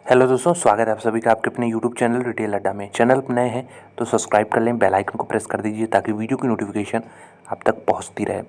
Hello दोस्तों, स्वागत है आप सभी का आपके अपने यूट्यूब चैनल रिटेल अड्डा में। चैनल पर नए हैं तो सब्सक्राइब कर लें, बेल आइकन को प्रेस कर दीजिए ताकि वीडियो की नोटिफिकेशन आप तक पहुंचती रहे।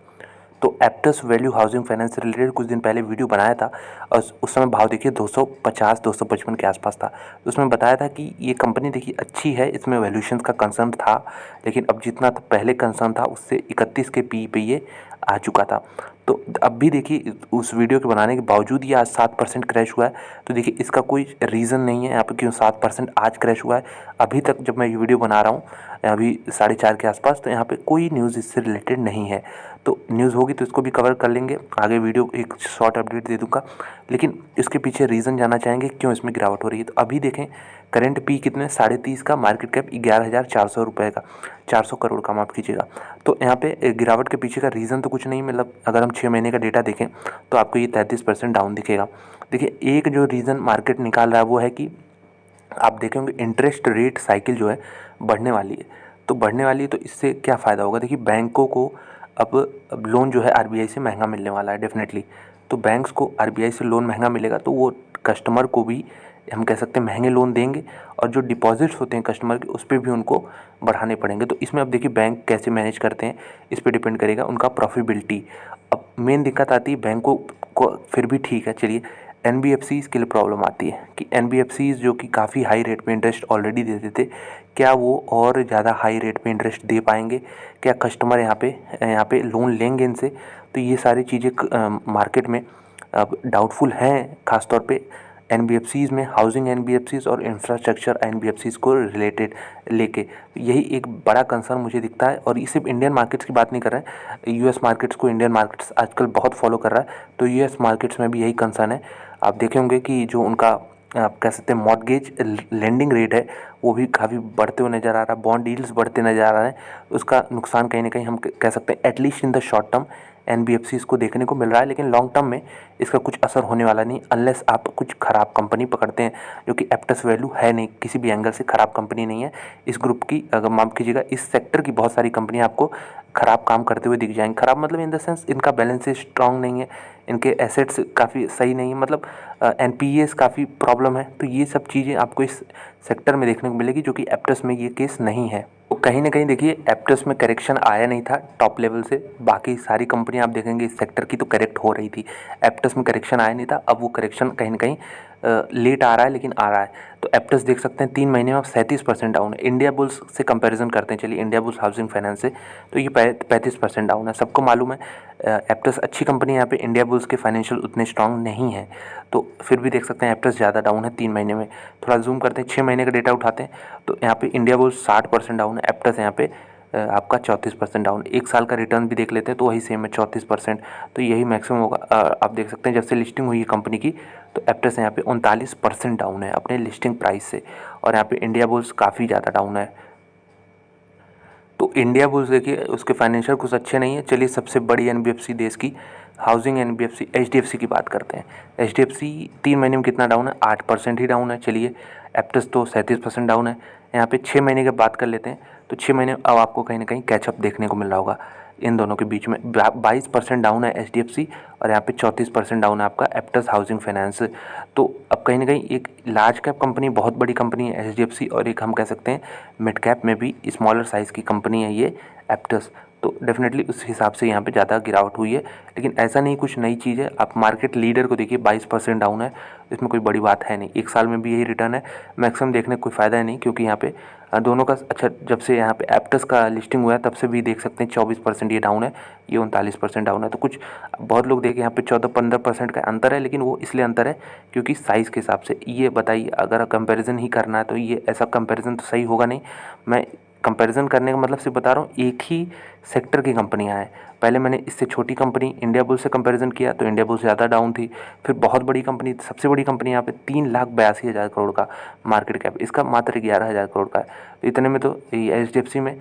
तो एप्टस वैल्यू हाउसिंग फाइनेंस से रिलेटेड कुछ दिन पहले वीडियो बनाया था और उस समय भाव देखिए 250-255 के आसपास था। तो उसमें बताया था कि ये कंपनी देखिए अच्छी है, इसमें वैल्यूएशन का कंसर्न था, लेकिन अब जितना पहले कंसर्न था उससे 31 के पी पे ये आ चुका था। तो अब भी देखिए उस वीडियो के बनाने के बावजूद ये आज 7% क्रैश हुआ है। तो देखिए इसका कोई रीज़न नहीं है यहाँ पे क्यों 7% आज क्रैश हुआ है। अभी तक जब मैं ये वीडियो बना रहा हूँ अभी 4:30 के आसपास, तो यहाँ पे कोई न्यूज़ इससे रिलेटेड नहीं है। तो न्यूज़ होगी तो इसको भी कवर कर लेंगे, आगे वीडियो एक शॉर्ट अपडेट दे दूँगा। लेकिन इसके पीछे रीज़न जानना चाहेंगे क्यों इसमें गिरावट हो रही है। तो अभी देखें करंट पी कितने 30.5 का, मार्केट कैप 11,400 रुपये का, 400 करोड़ का, माफ़ कीजिएगा। तो यहाँ पे गिरावट के पीछे का रीज़न तो कुछ नहीं, मतलब अगर हम 6 महीने का डेटा देखें तो आपको ये 33% डाउन दिखेगा। देखिए एक जो रीज़न मार्केट निकाल रहा है वो है कि आप देखेंगे इंटरेस्ट रेट साइकिल जो है बढ़ने वाली है। तो बढ़ने वाली है तो इससे क्या फ़ायदा होगा। देखिए बैंकों को अब लोन जो है आरबीआई से महंगा मिलने वाला है डेफिनेटली। तो बैंक्स को आरबीआई से लोन महंगा मिलेगा तो वो कस्टमर को भी हम कह सकते हैं महंगे लोन देंगे, और जो डिपॉजिट्स होते हैं कस्टमर के उस पर भी उनको बढ़ाने पड़ेंगे। तो इसमें अब देखिए बैंक कैसे मैनेज करते हैं इस पर डिपेंड करेगा उनका प्रॉफिटेबिलिटी। अब मेन दिक्कत आती है बैंकों को, फिर भी ठीक है चलिए, एनबीएफसीज़ के लिए प्रॉब्लम आती है कि एनबीएफसीज़ जो कि काफ़ी हाई रेट पे इंटरेस्ट ऑलरेडी देते थे, क्या वो और ज़्यादा हाई रेट पे इंटरेस्ट दे पाएंगे, क्या कस्टमर यहाँ पे लोन लेंगे इनसे। तो ये सारी चीज़ें मार्केट में अब डाउटफुल हैं, ख़ासतौर पे एनबीएफसीज़ में, हाउसिंग एनबीएफसीज़ और इंफ्रास्ट्रक्चर एनबीएफसीज़ को रिलेटेड लेके। यही एक बड़ा कंसर्न मुझे दिखता है, और ये सिर्फ इंडियन मार्केट्स की बात नहीं कर रहे हैं, यूएस मार्केट्स को इंडियन मार्केट्स आजकल बहुत फॉलो कर रहा है। तो यूएस मार्केट्स में भी यही कंसर्न है। आप देखे होंगे कि जो उनका आप कह सकते हैं मॉर्गेज लेंडिंग रेट है वो भी काफ़ी बढ़ते हुए नज़र आ रहा है, बॉन्ड डील्स बढ़ते नज़र आ रहे हैं। उसका नुकसान कहीं ना कहीं हम कह सकते हैं at least in the short term NBFCs को देखने को मिल रहा है, लेकिन लॉन्ग टर्म में इसका कुछ असर होने वाला नहीं अनलेस आप कुछ ख़राब कंपनी पकड़ते हैं, जो कि एप्टस वैल्यू है नहीं, किसी भी एंगल से ख़राब कंपनी नहीं है। इस ग्रुप की अगर माफ़ कीजिएगा इस सेक्टर की बहुत सारी कंपनियां आपको ख़राब काम करते हुए दिख जाएंगी। ख़राब मतलब इन द सेंस इनका बैलेंस शीट स्ट्रॉन्ग नहीं है, इनके एसेट्स काफ़ी सही नहीं है, मतलब एनपीएस काफ़ी प्रॉब्लम है। तो ये सब चीज़ें आपको इस सेक्टर में देखने को मिलेगी, जो कि एप्टस में ये केस नहीं है। तो कहीं ना कहीं देखिए एप्टस में करेक्शन आया नहीं था टॉप लेवल से, बाकी सारी कंपनियां आप देखेंगे इस सेक्टर की तो करेक्ट हो रही थी, एप्टस में करेक्शन आया नहीं था। अब वो करेक्शन कहीं ना कहीं लेट आ रहा है, लेकिन आ रहा है। तो एप्टस देख सकते हैं 3 महीने में अब 37% डाउन है। इंडिया बुल्स से कंपैरिजन करते हैं चलिए, इंडिया बुल्स हाउसिंग फाइनेंस से, तो ये 35% डाउन है। सबको मालूम है एप्टस अच्छी कंपनी है, यहाँ पे इंडिया बुल्स के फाइनेंशियल उतने स्ट्रांग नहीं है। तो फिर भी देख सकते हैं एप्टस ज़्यादा डाउन है 3 महीने में। थोड़ा जूम करते हैं, 6 महीने का डेटा उठाते हैं तो यहाँ पे इंडिया बुल्स 60% डाउन है, एप्टस यहाँ पे आपका 34% डाउन। एक साल का रिटर्न भी देख लेते हैं तो वही सेम है 34%। तो यही मैक्सिमम होगा। आप देख सकते हैं जब से लिस्टिंग हुई है कंपनी की तो एप्टस यहाँ पे 39% डाउन है अपने लिस्टिंग प्राइस से, और यहाँ पे इंडिया बुल्स काफ़ी ज़्यादा डाउन है। तो इंडिया बुल्स देखिए उसके फाइनेंशियल कुछ अच्छे नहीं है। चलिए सबसे बड़ी एनबीएफसी देश की हाउसिंग एनबीएफसी एचडीएफसी की बात करते हैं। एचडीएफसी 3 महीने में कितना डाउन है, 8% ही डाउन है। चलिए एप्टस तो 37% डाउन है। यहाँ पे 6 महीने की बात कर लेते हैं तो 6 महीने अब आपको कहीं ना कहीं कैचअप देखने को मिल रहा होगा इन दोनों के बीच में। 22% डाउन है एचडीएफसी और यहाँ पे 34% डाउन है आपका एप्टस हाउसिंग फाइनेंस। तो अब कहीं ना कहीं एक लार्ज कैप कंपनी, बहुत बड़ी कंपनी है एचडीएफसी, और एक हम कह सकते हैं मिड कैप में भी स्मॉलर साइज़ की कंपनी है ये एप्टस। तो डेफिनेटली उस हिसाब से यहाँ पे ज़्यादा गिरावट हुई है, लेकिन ऐसा नहीं कुछ नई चीज़ है। आप मार्केट लीडर को देखिए 22% डाउन है, इसमें कोई बड़ी बात है नहीं। एक साल में भी यही रिटर्न है, मैक्सिमम देखने का कोई फ़ायदा है नहीं, क्योंकि यहाँ पे दोनों का अच्छा, जब से यहाँ पे एप्टस का लिस्टिंग हुआ है तब से भी देख सकते हैं 24% ये डाउन है, ये 39% डाउन है। तो कुछ बहुत लोग देखें यहाँ पे 14-15% का अंतर है, लेकिन वो इसलिए अंतर है क्योंकि साइज़ के हिसाब से। ये बताइए अगर कंपैरिजन ही करना है तो ये ऐसा कंपैरिजन तो सही होगा नहीं। मैं कंपैरिजन करने का मतलब सिर्फ बता रहा हूँ, एक ही सेक्टर की कंपनियाँ हैं। पहले मैंने इससे छोटी कंपनी इंडिया बुल्स से कंपैरिजन किया तो इंडिया बुल्स ज़्यादा डाउन थी। फिर बहुत बड़ी कंपनी, सबसे बड़ी कंपनी यहाँ पे 3,82,000 करोड़ का मार्केट कैप, इसका मात्र 11,000 करोड़ का है। तो इतने में तो एचडीएफसी में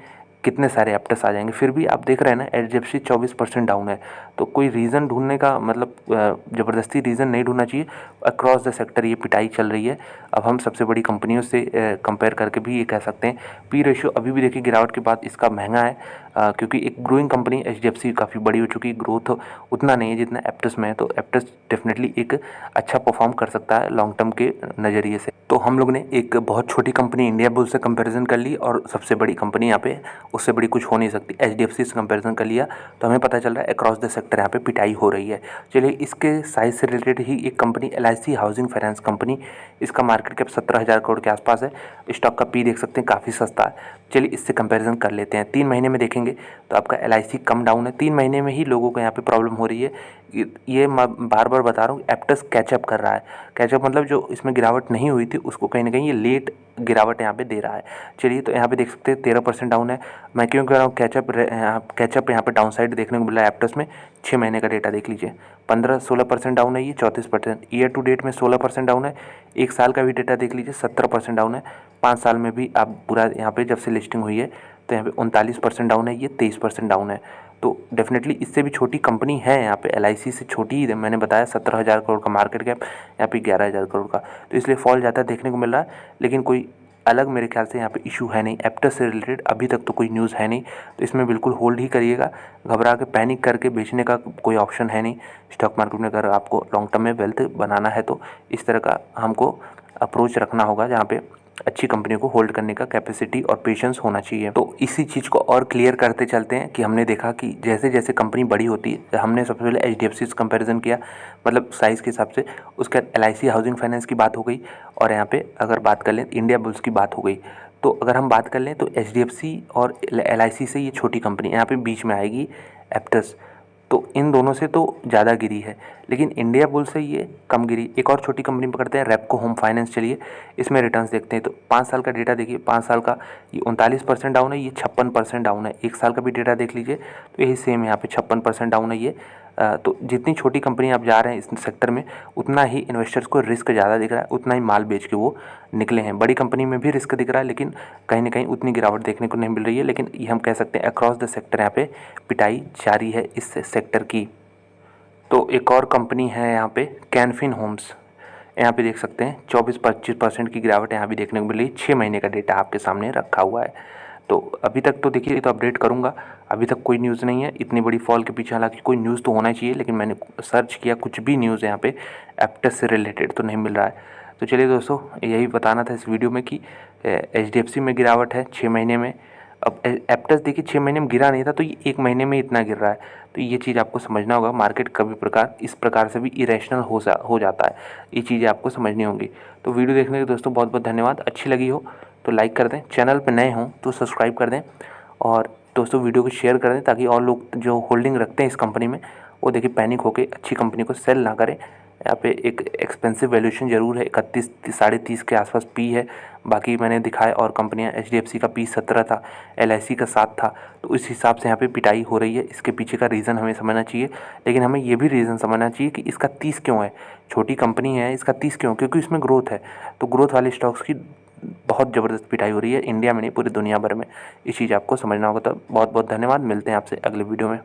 कितने सारे एप्टस आ जाएंगे। फिर भी आप देख रहे हैं ना एचडीएफसी 24% डाउन है। तो कोई रीज़न ढूंढने का मतलब ज़बरदस्ती रीज़न नहीं ढूंढना चाहिए। अक्रॉस द सेक्टर ये पिटाई चल रही है। अब हम सबसे बड़ी कंपनियों से कंपेयर करके भी ये कह सकते हैं पी रेशियो अभी भी देखिए गिरावट के बाद इसका महंगा है। क्योंकि एक ग्रोइंग कंपनी HDFC काफ़ी बड़ी हो चुकी है, ग्रोथ उतना नहीं है जितना एप्टस में है, तो एप्टस डेफिनेटली एक अच्छा परफॉर्म कर सकता है लॉन्ग टर्म के नज़रिए से। तो हम लोग ने एक बहुत छोटी कंपनी इंडिया बुल्स से कंपैरिजन कर ली और सबसे बड़ी कंपनी यहाँ पे उससे बड़ी कुछ हो नहीं सकती HDFC से कंपैरिजन कर लिया, तो हमें पता चल रहा है अक्रॉस द सेक्टर यहाँ पे पिटाई हो रही है। चलिए इसके साइज से रिलेटेड ही एक company LIC housing finance company, इसका मार्केट कैप 17,000 करोड़ के आसपास है। स्टॉक का पी देख सकते हैं काफ़ी सस्ता है। चलिए इससे कंपैरिजन कर लेते हैं। 3 महीने में देखेंगे तो आपका LIC कम डाउन है। 3 महीने में ही लोगों को यहाँ पे प्रॉब्लम हो रही है। ये मैं बार बार बता रहा हूँ, एप्टस कैचअप कर रहा है। कैचअप मतलब जो इसमें गिरावट नहीं हुई थी उसको कहीं ना कहीं ये लेट गिरावट यहाँ पे दे रहा है। चलिए तो यहाँ पे देख सकते हैं 13% डाउन है। मैं क्यों कह रहा हूँ कैचअप यहाँ पे डाउन साइड देखने को मिला है एप्टस में। 6 महीने का डेटा देख लीजिए, 15-16% डाउन है, ये 34%। ईयर टू डेट में 16% डाउन है। 1 साल का भी डेटा देख लीजिए, 17% डाउन है। 5 साल में भी आप पूरा यहाँ पे जब से लिस्टिंग हुई है तो यहाँ पे 39% डाउन है, ये 23% डाउन है। तो डेफिनेटली इससे भी छोटी कंपनी है यहाँ पे, LIC से छोटी ही मैंने बताया। 17,000 करोड़ का मार्केट कैप, यहाँ पे 11,000 करोड़ का, तो इसलिए फॉल ज़्यादा देखने को मिल रहा है। लेकिन कोई अलग मेरे ख्याल से यहाँ पे इशू है नहीं। एप्टस से रिलेटेड अभी तक तो कोई न्यूज़ है नहीं, तो इसमें बिल्कुल होल्ड ही करिएगा। घबरा के पैनिक करके बेचने का कोई ऑप्शन है नहीं स्टॉक मार्केट में। अगर आपको लॉन्ग टर्म में वेल्थ बनाना है तो इस तरह का हमको अप्रोच रखना होगा, जहाँ पे अच्छी कंपनियों को होल्ड करने का कैपेसिटी और पेशेंस होना चाहिए। तो इसी चीज़ को और क्लियर करते चलते हैं कि हमने देखा कि जैसे जैसे कंपनी बड़ी होती है, हमने सबसे पहले HDFC से कंपैरिजन किया, मतलब साइज़ के हिसाब से। उसके बाद LIC हाउसिंग फाइनेंस की बात हो गई, और यहाँ पे अगर बात कर लें इंडिया बुल्स की बात हो गई। तो अगर हम बात कर लें तो HDFC और LIC से ये छोटी कंपनी, यहाँ पे बीच में आएगी एप्टस। तो इन दोनों से तो ज़्यादा गिरी है, लेकिन इंडिया बुल से ये कम गिरी। एक और छोटी कंपनी पकड़ते हैं, रेपको होम फाइनेंस। चलिए इसमें रिटर्न्स देखते हैं। तो 5 साल का डेटा देखिए, 5 साल का ये 39% डाउन है, ये 56% डाउन है। 1 साल का भी डेटा देख लीजिए तो यही सेम यहाँ पे 56% डाउन है ये। तो जितनी छोटी कंपनी आप जा रहे हैं इस सेक्टर में, उतना ही इन्वेस्टर्स को रिस्क ज़्यादा दिख रहा है, उतना ही माल बेच के वो निकले हैं। बड़ी कंपनी में भी रिस्क दिख रहा है, लेकिन कहीं ना कहीं उतनी गिरावट देखने को नहीं मिल रही है। लेकिन ये हम कह सकते हैं अक्रॉस द सेक्टर यहाँ पे पिटाई जारी है इस सेक्टर की। तो एक और कंपनी है यहाँ पे कैनफिन होम्स, यहाँ पे देख सकते हैं 24-25% की गिरावट यहाँ भी देखने को मिली। 6 महीने का डेटा आपके सामने रखा हुआ है। तो अभी तक तो देखिए, तो अपडेट करूँगा, अभी तक कोई न्यूज़ नहीं है इतनी बड़ी फॉल के पीछे। हालांकि कोई न्यूज़ तो होना चाहिए, लेकिन मैंने सर्च किया, कुछ भी न्यूज़ यहाँ पे एप्टस से रिलेटेड तो नहीं मिल रहा है। तो चलिए दोस्तों, यही बताना था इस वीडियो में कि HDFC में गिरावट है 6 महीने में। अब एप्टस देखिए 6 महीने में गिरा नहीं था, तो ये 1 महीने में इतना गिर रहा है। तो ये चीज़ आपको समझना होगा, मार्केट कभी इस प्रकार से भी इरेशनल हो जाता है। ये चीज़ें आपको समझनी होंगी। तो वीडियो देखने के लिए दोस्तों बहुत बहुत धन्यवाद। अच्छी लगी हो तो लाइक कर दें, चैनल पर नए हों तो सब्सक्राइब कर दें, और दोस्तों वीडियो को शेयर कर दें, ताकि और लोग जो होल्डिंग रखते हैं इस कंपनी में, वो देखिए पैनिक होकर अच्छी कंपनी को सेल ना करें। यहाँ पे एक एक्सपेंसिव वैल्यूएशन ज़रूर है, 31 साढ़े 30 के आसपास पी है। बाकी मैंने दिखाया और कंपनियां, HDFC का पी 17 था, LIC का 7 था। तो इस हिसाब से यहाँ पे पिटाई हो रही है। इसके पीछे का रीज़न हमें समझना चाहिए, लेकिन हमें ये भी रीज़न समझना चाहिए कि इसका 30 क्यों है। छोटी कंपनी है, इसका 30 क्यों? क्योंकि इसमें ग्रोथ है। तो ग्रोथ वाले स्टॉक्स की बहुत ज़बरदस्त पिटाई हो रही है, इंडिया में नहीं पूरी दुनिया भर में। इस चीज़ आपको समझना होगा। तो बहुत बहुत धन्यवाद, मिलते हैं आपसे अगले वीडियो में।